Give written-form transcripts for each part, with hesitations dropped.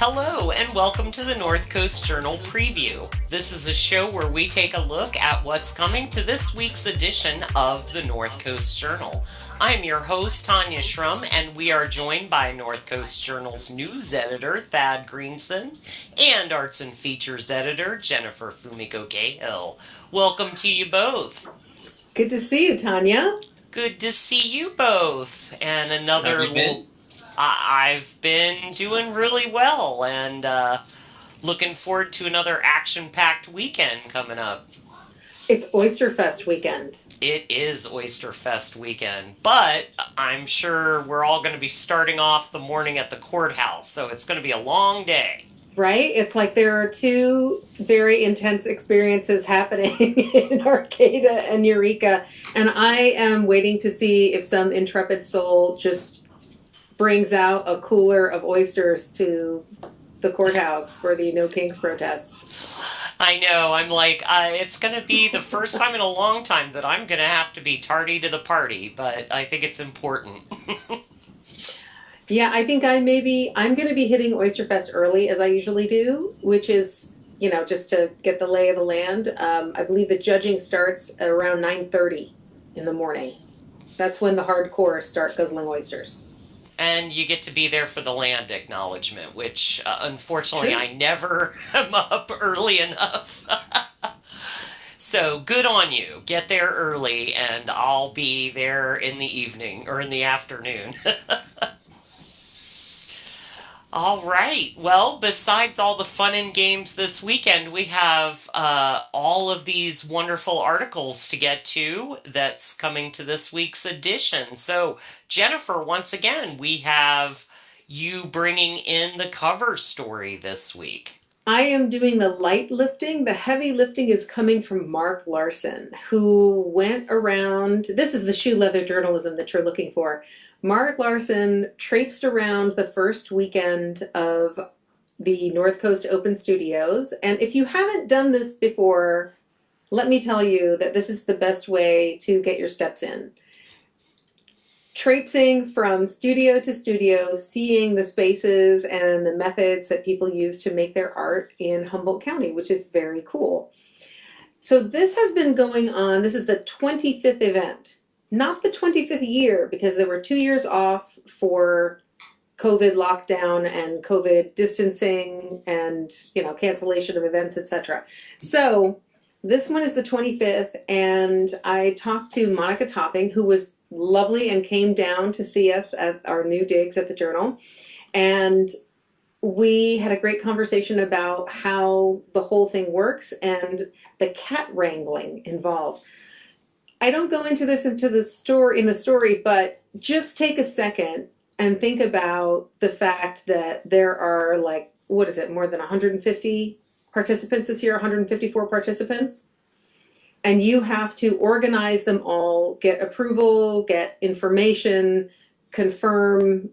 Hello, and welcome to the North Coast Journal Preview. This is a show where we take a look at what's coming to this week's edition of the North Coast Journal. I'm your host, Tanya Shrum, and we are joined by North Coast Journal's news editor, Thad Greenson, and arts and features editor, Jennifer Fumiko Cahill. Welcome to you both. Good to see you, Tanya. Good to see you both. And another I've been doing really well and looking forward to another action-packed weekend coming up. It's Oyster Fest weekend. It is Oyster Fest weekend, but I'm sure we're all going to be starting off the morning at the courthouse, so it's going to be a long day. Right? It's like there are two very intense experiences happening in Arcata and Eureka, and I am waiting to see if some intrepid soul just brings out a cooler of oysters to the courthouse for the No Kings protest. I know. I'm like, it's going to be the first time in a long time that I'm going to have to be tardy to the party, but I think it's important. Yeah, I think I'm going to be hitting Oyster Fest early, as I usually do, which is, just to get the lay of the land. I believe the judging starts around 9:30 in the morning. That's when the hardcore start guzzling oysters. And you get to be there for the land acknowledgement, which unfortunately Sure. I never am up early enough. So good on you. Get there early and I'll be there in the evening or in the afternoon. All right. Well, besides all the fun and games this weekend, we have all of these wonderful articles to get to that's coming to this week's edition. So, Jennifer, once again, we have you bringing in the cover story this week. I am doing the light lifting. The heavy lifting is coming from Mark Larson, who went around. This is the shoe leather journalism that you're looking for. Mark Larson traipsed around the first weekend of the North Coast Open Studios. And if you haven't done this before, let me tell you that this is the best way to get your steps in. Traipsing from studio to studio, seeing the spaces and the methods that people use to make their art in Humboldt County, which is very cool. So this has been going on. This is the 25th event. Not the 25th year, because there were 2 years off for COVID lockdown and COVID distancing and, cancellation of events, etc. So this one is the 25th, and I talked to Monica Topping, who was lovely and came down to see us at our new digs at the Journal. And we had a great conversation about how the whole thing works and the cat wrangling involved. I don't go into this in the story, but just take a second and think about the fact that there are more than 150 participants this year, 154 participants. And you have to organize them all, get approval, get information, confirm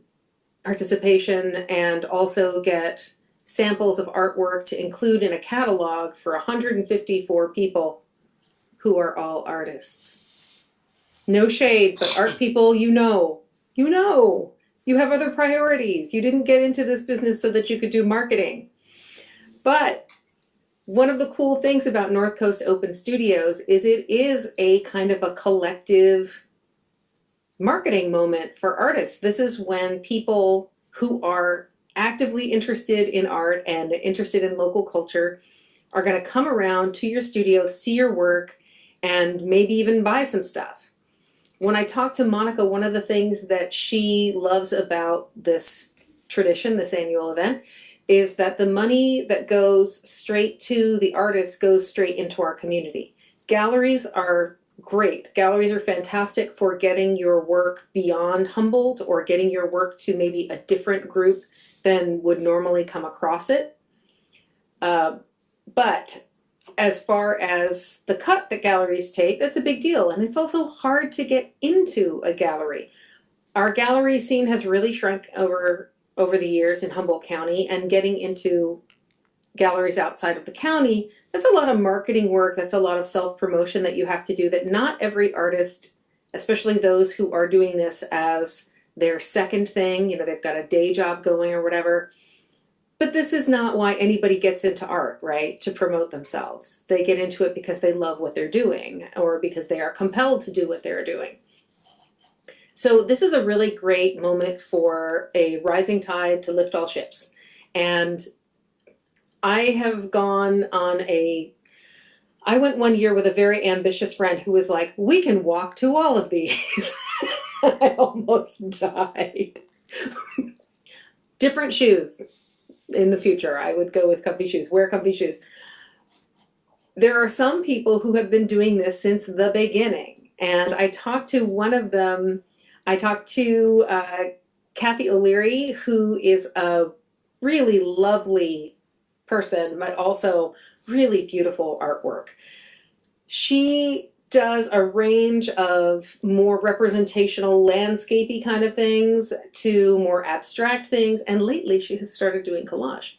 participation, and also get samples of artwork to include in a catalog for 154 people who are all artists. No shade, but art people, you have other priorities. You didn't get into this business so that you could do marketing. But one of the cool things about North Coast Open Studios is it is a kind of a collective marketing moment for artists. This is when people who are actively interested in art and interested in local culture are going to come around to your studio, see your work, and maybe even buy some stuff. When I talked to Monica, one of the things that she loves about this tradition, this annual event, is that the money that goes straight to the artists goes straight into our community. Galleries are great. Galleries are fantastic for getting your work beyond Humboldt or getting your work to maybe a different group than would normally come across it. But as far as the cut that galleries take, that's a big deal. And it's also hard to get into a gallery. Our gallery scene has really shrunk over the years in Humboldt County, and getting into galleries outside of the county, that's a lot of marketing work, that's a lot of self-promotion that you have to do, that not every artist, especially those who are doing this as their second thing, they've got a day job going or whatever. But this is not why anybody gets into art, right? To promote themselves. They get into it because they love what they're doing, or because they are compelled to do what they're doing. So this is a really great moment for a rising tide to lift all ships. And I have gone on I went one year with a very ambitious friend who was like, we can walk to all of these. I almost died. Different shoes in the future. I would go with comfy shoes, wear comfy shoes. There are some people who have been doing this since the beginning. And I talked to one of them. I talked to Kathy O'Leary, who is a really lovely person, but also really beautiful artwork. She does a range of more representational, landscapey kind of things to more abstract things, and lately she has started doing collage.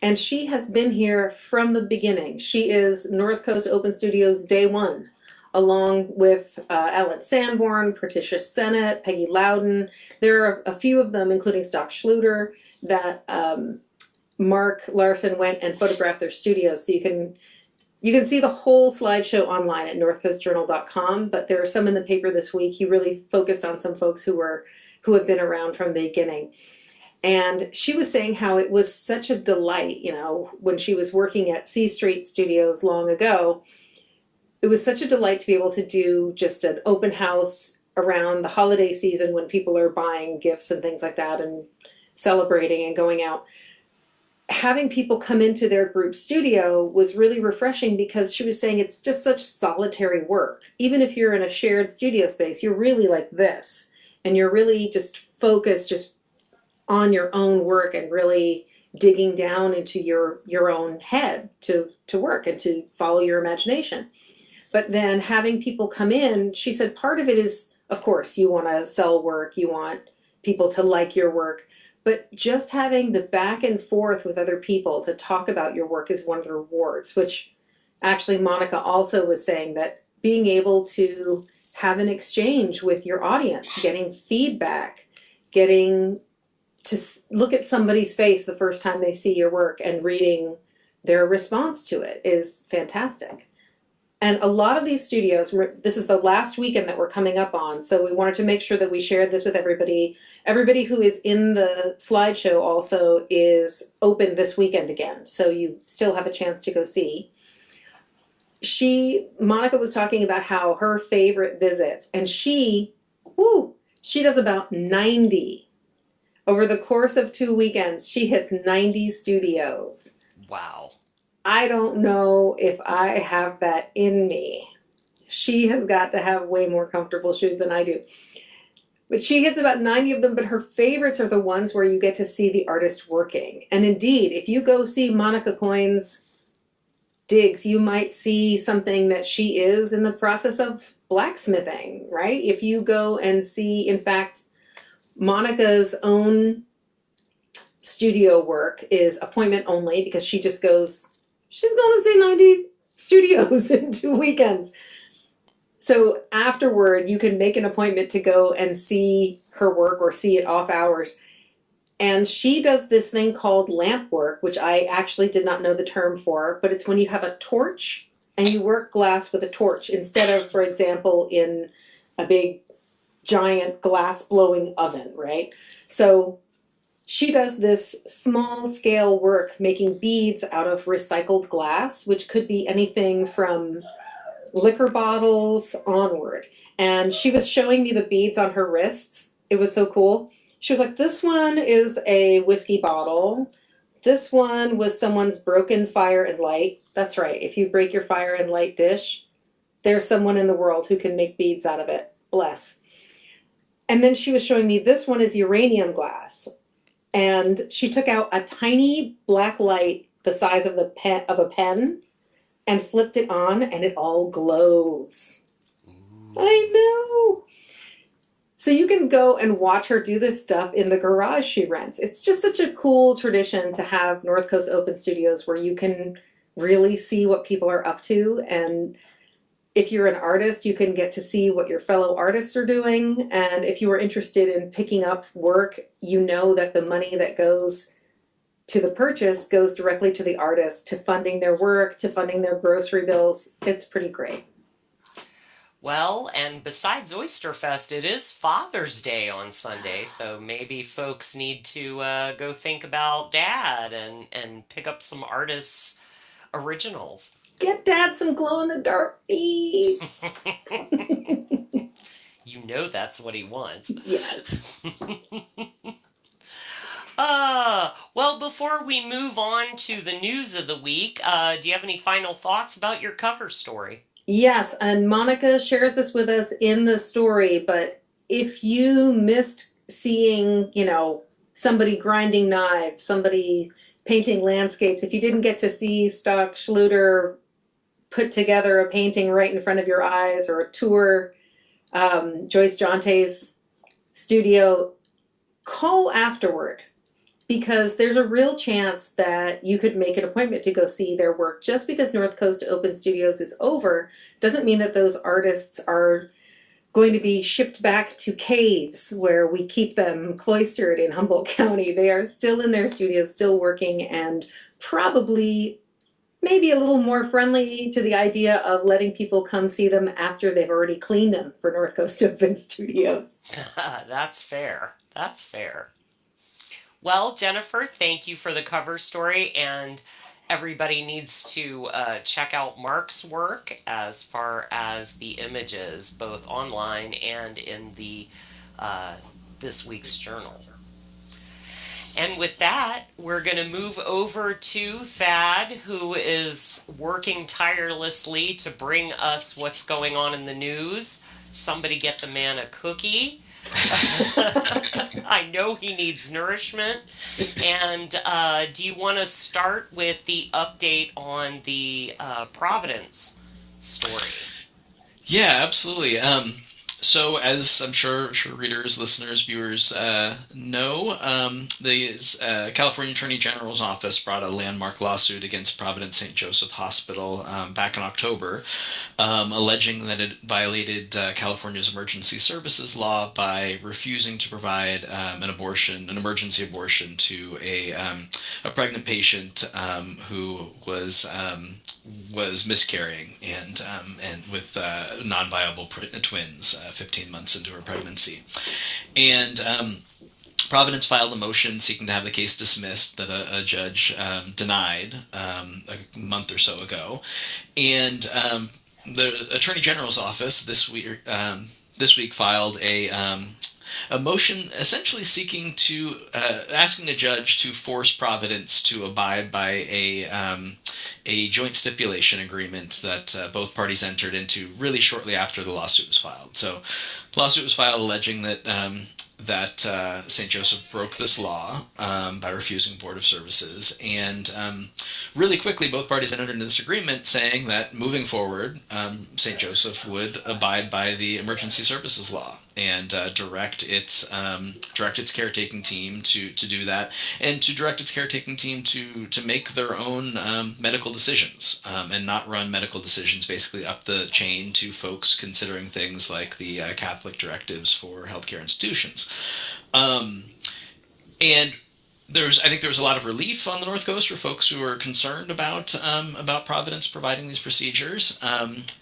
And she has been here from the beginning. She is North Coast Open Studios day one, along with Alan Sanborn, Patricia Sennett, Peggy Loudon. There are a few of them, including Stock Schluter, that Mark Larson went and photographed their studios. So you can see the whole slideshow online at northcoastjournal.com, but there are some in the paper this week. He really focused on some folks who have been around from the beginning. And she was saying how it was such a delight, when she was working at C Street Studios long ago. It was such a delight to be able to do just an open house around the holiday season when people are buying gifts and things like that and celebrating and going out. Having people come into their group studio was really refreshing, because she was saying it's just such solitary work. Even if you're in a shared studio space, you're really like this, and you're really just focused just on your own work and really digging down into your own head to work and to follow your imagination. But then having people come in, she said part of it is, of course, you want to sell work, you want people to like your work, but just having the back and forth with other people to talk about your work is one of the rewards, which actually Monica also was saying, that being able to have an exchange with your audience, getting feedback, getting to look at somebody's face the first time they see your work and reading their response to it is fantastic. And a lot of these studios, this is the last weekend that we're coming up on, so we wanted to make sure that we shared this with everybody. Everybody who is in the slideshow also is open this weekend again, so you still have a chance to go see. Monica was talking about how her favorite visits, and she does about 90. Over the course of 2 weekends, she hits 90 studios. Wow. I don't know if I have that in me. She has got to have way more comfortable shoes than I do. But she hits about 90 of them, but her favorites are the ones where you get to see the artist working. And indeed, if you go see Monica Coyne's digs, you might see something that she is in the process of blacksmithing, right? If you go and see, in fact, Monica's own studio work is appointment only, because she's going to see 90 studios in 2 weekends. So afterward, you can make an appointment to go and see her work or see it off hours. And she does this thing called lamp work, which I actually did not know the term for, but it's when you have a torch and you work glass with a torch instead of, for example, in a big giant glass blowing oven, right? So she does this small scale work making beads out of recycled glass, which could be anything from liquor bottles onward. And she was showing me the beads on her wrists. It was so cool. She was like, this one is a whiskey bottle. This one was someone's broken fire and light. That's right. If you break your fire and light dish, there's someone in the world who can make beads out of it. Bless. And then she was showing me this one is uranium glass. And she took out a tiny black light the size of a pen and flipped it on and it all glows. Ooh. I know. So you can go and watch her do this stuff in the garage she rents. It's just such a cool tradition to have North Coast Open Studios where you can really see what people are up to. And if you're an artist, you can get to see what your fellow artists are doing. And if you are interested in picking up work, you know that the money that goes to the purchase goes directly to the artist, to funding their work, to funding their grocery bills. It's pretty great. Well, and besides Oysterfest, it is Father's Day on Sunday, so maybe folks need to go think about Dad and pick up some artists' originals. Get Dad some glow in the dark beads. You know that's what he wants. Yes. Well, before we move on to the news of the week, do you have any final thoughts about your cover story? Yes, and Monica shares this with us in the story, but if you missed seeing, somebody grinding knives, somebody painting landscapes, if you didn't get to see Stock Schluter put together a painting right in front of your eyes or a tour Joyce Jonte's studio, call afterward because there's a real chance that you could make an appointment to go see their work. Just because North Coast Open Studios is over doesn't mean that those artists are going to be shipped back to caves where we keep them cloistered in Humboldt County. They are still in their studios, still working, and probably maybe a little more friendly to the idea of letting people come see them after they've already cleaned them for North Coast Open Studios. That's fair. That's fair. Well, Jennifer, thank you for the cover story, and everybody needs to check out Mark's work as far as the images, both online and in the this week's journal. And with that, we're going to move over to Thad, who is working tirelessly to bring us what's going on in the news. Somebody get the man a cookie. I know he needs nourishment. And do you want to start with the update on the Providence story? Yeah, absolutely. So, as I'm sure readers, listeners, viewers know, the California Attorney General's office brought a landmark lawsuit against Providence St. Joseph Hospital back in October, alleging that it violated California's emergency services law by refusing to provide an emergency abortion, to a pregnant patient who was miscarrying and with non-viable twins. 15 months into her pregnancy. And Providence filed a motion seeking to have the case dismissed that a judge denied a month or so ago. And the Attorney General's office this week filed a motion essentially seeking to asking a judge to force Providence to abide by a joint stipulation agreement that both parties entered into really shortly after the lawsuit was filed. So the lawsuit was filed alleging that St. Joseph broke this law by refusing Board of Services, and really quickly both parties entered into this agreement saying that moving forward, St. Joseph would abide by the emergency services law and direct its caretaking team to do that, and to direct its caretaking team to make their own medical decisions and not run medical decisions basically up the chain to folks considering things like the Catholic directives for healthcare institutions. And I think there was a lot of relief on the North Coast for folks who were concerned about Providence providing these procedures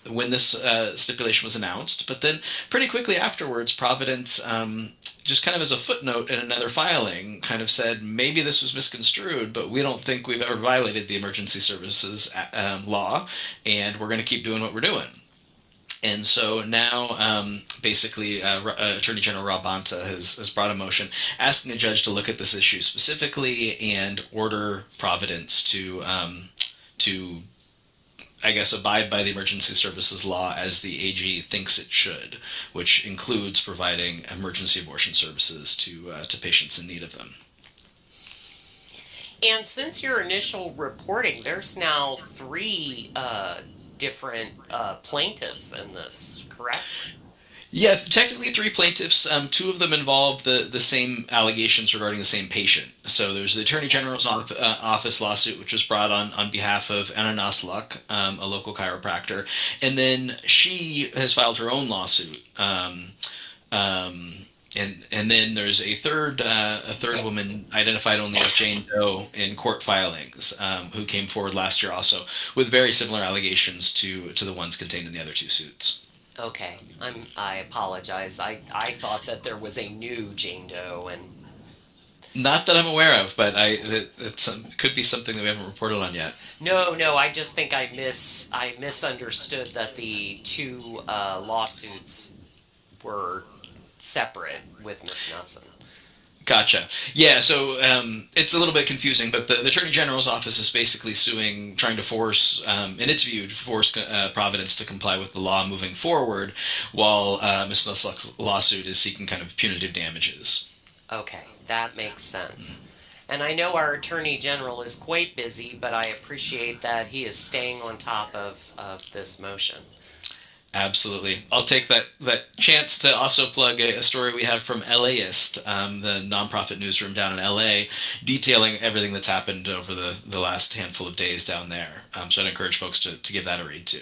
when this stipulation was announced. But then pretty quickly afterwards, Providence, just kind of as a footnote in another filing, kind of said, maybe this was misconstrued, but we don't think we've ever violated the emergency services law, and we're going to keep doing what we're doing. And so now, basically, Attorney General Rob Bonta has brought a motion asking a judge to look at this issue specifically and order Providence to I guess, abide by the emergency services law as the AG thinks it should, which includes providing emergency abortion services to patients in need of them. And since your initial reporting, there's now three different plaintiffs in this, correct? Yeah, technically three plaintiffs. Two of them involve the same allegations regarding the same patient. So there's the Attorney General's office lawsuit, which was brought on behalf of Anna Nasluk, a local chiropractor, and then she has filed her own lawsuit. Um, and then there's a third woman identified only as Jane Doe in court filings, who came forward last year also with very similar allegations to the ones contained in the other two suits. Okay, I apologize. I thought that there was a new Jane Doe, and Not that I'm aware of, but it could be something that we haven't reported on yet. no, I just think I misunderstood that the two lawsuits were separate with Miss Nelson. Gotcha. Yeah, so it's a little bit confusing, but the Attorney General's office is basically suing, trying to force, in its view, to force Providence to comply with the law moving forward, while Ms. Nusselt's lawsuit is seeking kind of punitive damages. Okay, that makes sense. And I know our Attorney General is quite busy, but I appreciate that he is staying on top of this motion. Absolutely. I'll take that chance to also plug a story we have from LAist, the nonprofit newsroom down in LA, detailing everything that's happened over the last handful of days down there. So I'd encourage folks to give that a read too.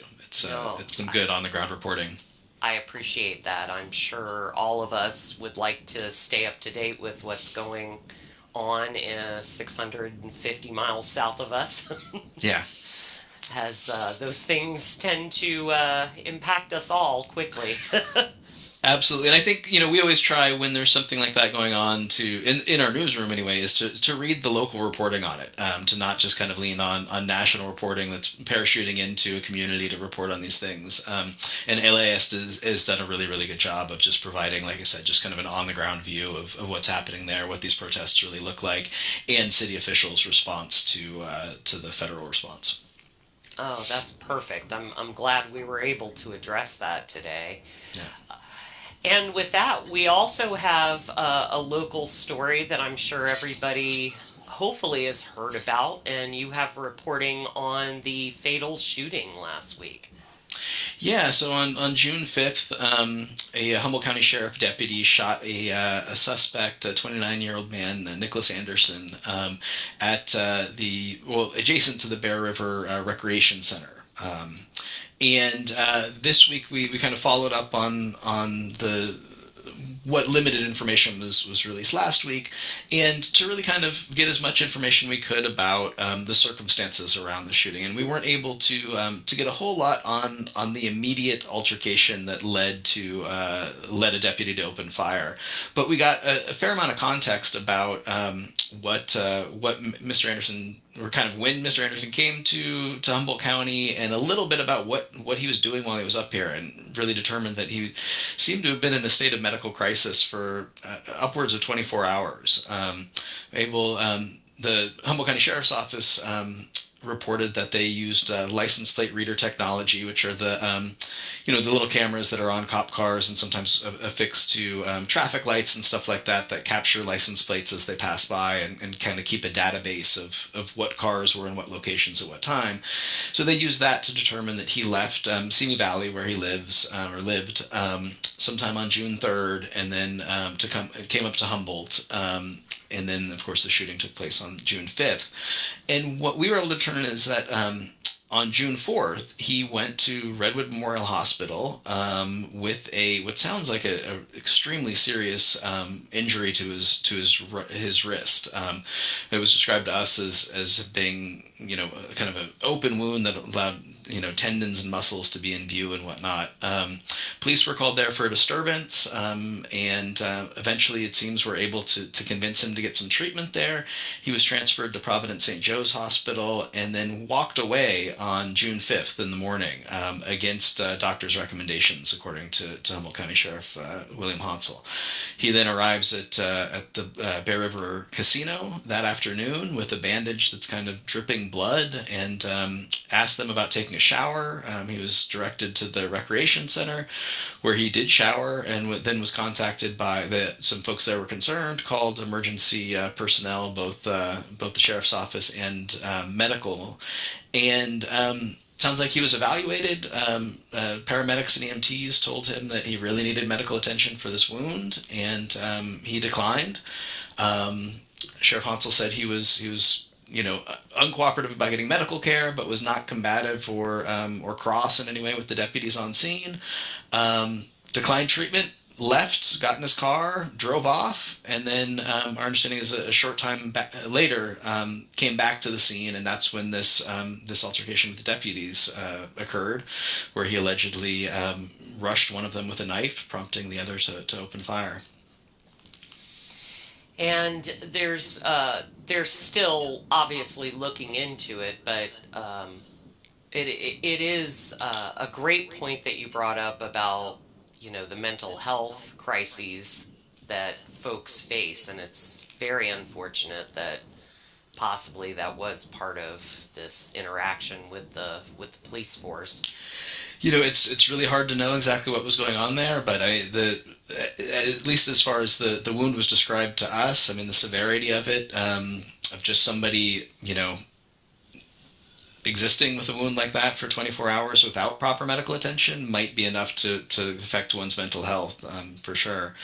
No, It's some good on the ground reporting. I appreciate that. I'm sure all of us would like to stay up to date with what's going on 650 miles south of us, Yeah. as those things tend to impact us all quickly. Absolutely, and I think we always try when there's something like that going on in our newsroom anyway is to read the local reporting on it, to not just kind of lean on national reporting that's parachuting into a community to report on these things. And LAist has done a really good job of just providing, like I said, just kind of an on the ground view of what's happening there, what these protests really look like, and city officials' response to the federal response. Oh, that's perfect. I'm glad we were able to address that today. Yeah. And with that, we also have a local story that I'm sure everybody hopefully has heard about, and you have reporting on the fatal shooting last week. Yeah, so on June 5th, a Humboldt County Sheriff deputy shot a suspect, a 29-year-old man, Nicholas Anderson, at adjacent to the Bear River Recreation Center. And this week we kind of followed up on the what limited information was released last week, and to really kind of get as much information we could about the circumstances around the shooting. And we weren't able to get a whole lot on the immediate altercation that led a deputy to open fire, but we got a fair amount of context about what Mr. Anderson, or kind of when Mr. Anderson came to Humboldt County, and a little bit about what he was doing while he was up here, and really determined that he seemed to have been in a state of medical crisis for upwards of 24 hours. The Humboldt County Sheriff's Office reported that they used license plate reader technology, which are the little cameras that are on cop cars and sometimes affixed to traffic lights and stuff like that, that capture license plates as they pass by, and kind of keep a database of what cars were in what locations at what time. So they used that to determine that he left Simi Valley, where he lives or lived, sometime on June 3rd, and then came up to Humboldt. And then, of course, the shooting took place on June 5th. And what we were able to determine is that on June 4th, he went to Redwood Memorial Hospital with what sounds like a extremely serious injury to his wrist. It was described to us as being kind of an open wound that allowed tendons and muscles to be in view and whatnot. Police were called there for a disturbance, and eventually it seems were able to convince him to get some treatment there. He was transferred to Providence St. Joe's Hospital, and then walked away on June 5th in the morning, against doctor's recommendations, according to Humboldt County Sheriff William Hansel. He then arrives at the Bear River Casino that afternoon with a bandage that's kind of dripping blood, and asked them about taking a shower. He was directed to the recreation center, where he did shower, and then was contacted by some folks that were concerned, called emergency personnel, both the sheriff's office and medical, and sounds like he was evaluated. Paramedics and EMTs told him that he really needed medical attention for this wound, and he declined. Sheriff Hansel said he was uncooperative about getting medical care, but was not combative or cross in any way with the deputies on scene. Declined treatment, left, got in his car, drove off, and then our understanding is a short time later came back to the scene, and that's when this altercation with the deputies occurred, where he allegedly rushed one of them with a knife, prompting the other to open fire. And there's still obviously looking into it, but it is a great point that you brought up about the mental health crises that folks face, and it's very unfortunate that possibly that was part of this interaction with the police force. It's really hard to know exactly what was going on there, but at least as far as the wound was described to us, I mean, the severity of it, of just somebody, existing with a wound like that for 24 hours without proper medical attention might be enough to affect one's mental health, for sure.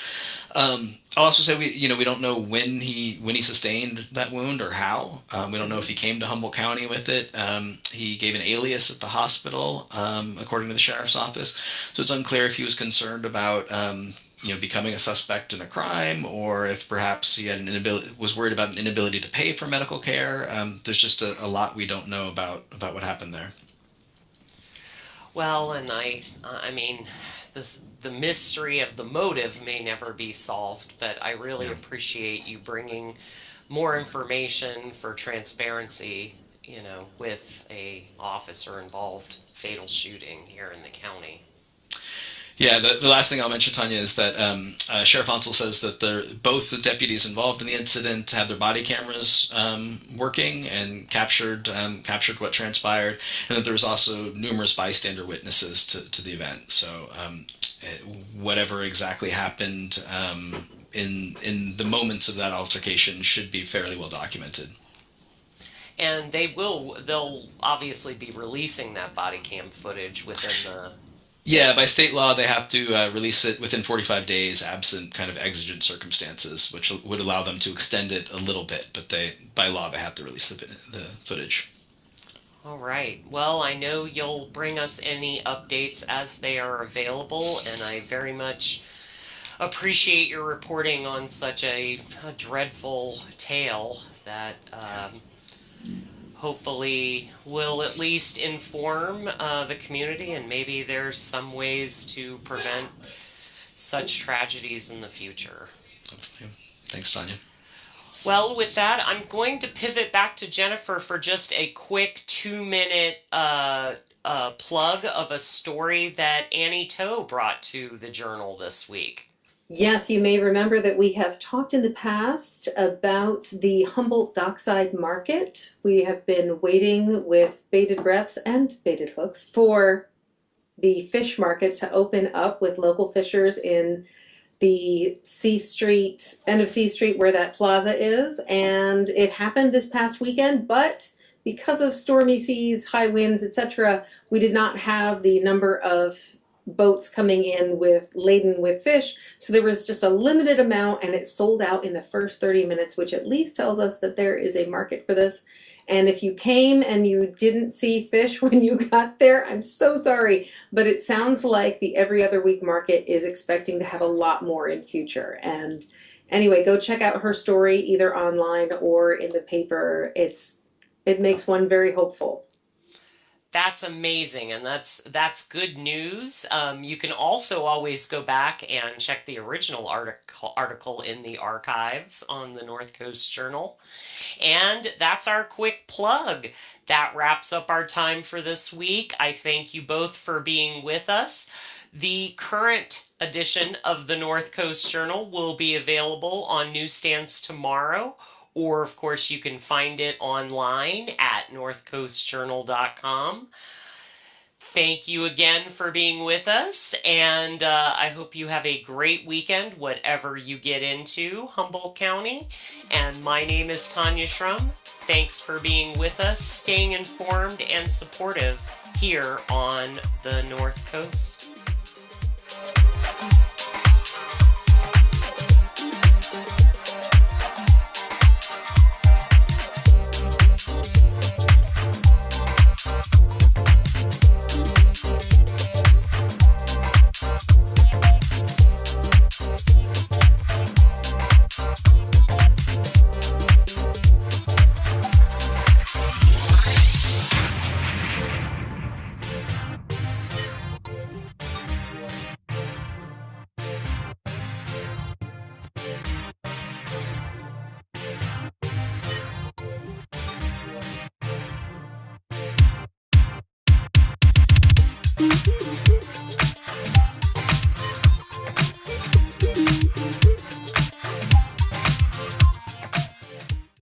I'll also say we don't know when he sustained that wound or how. We don't know if he came to Humboldt County with it. He gave an alias at the hospital, according to the sheriff's office. So it's unclear if he was concerned about becoming a suspect in a crime, or if perhaps he had was worried about an inability to pay for medical care. There's just a lot we don't know about what happened there. Well, and I mean, the mystery of the motive may never be solved, but I really appreciate you bringing more information for transparency, with a officer involved fatal shooting here in the county. Yeah, the last thing I'll mention, Tanya, is that Sheriff Hansel says that both the deputies involved in the incident had their body cameras working and captured what transpired, and that there was also numerous bystander witnesses to the event. So whatever exactly happened in the moments of that altercation should be fairly well documented. And they'll obviously be releasing that body cam footage within the... Yeah, by state law, they have to release it within 45 days, absent kind of exigent circumstances, which would allow them to extend it a little bit. But by law, they have to release the footage. All right. Well, I know you'll bring us any updates as they are available, and I very much appreciate your reporting on such a dreadful tale that hopefully will at least inform the community, and maybe there's some ways to prevent such tragedies in the future. Thanks, Tanya. Well, with that, I'm going to pivot back to Jennifer for just a quick 2-minute plug of a story that Annie Toe brought to the Journal this week. Yes, you may remember that we have talked in the past about the Humboldt Dockside Market. We have been waiting with bated breaths and baited hooks for the fish market to open up with local fishers in the C Street, end of C Street, where that plaza is. And it happened this past weekend, but because of stormy seas, high winds, etc., we did not have the number of boats coming in laden with fish, so there was just a limited amount, and it sold out in the first 30 minutes, which at least tells us that there is a market for this. And if you came and you didn't see fish when you got there, I'm so sorry, but it sounds like the every other week market is expecting to have a lot more in future. And anyway, go check out her story either online or in the paper. It makes one very hopeful. That's amazing, and that's good news. You can also always go back and check the original article in the archives on the North Coast Journal. And that's our quick plug. That wraps up our time for this week. I thank you both for being with us. The current edition of the North Coast Journal will be available on newsstands tomorrow, or of course you can find it online at northcoastjournal.com. Thank you again for being with us, and I hope you have a great weekend, whatever you get into, Humboldt County. And my name is Tanya Schrum. Thanks for being with us, staying informed and supportive here on the North Coast.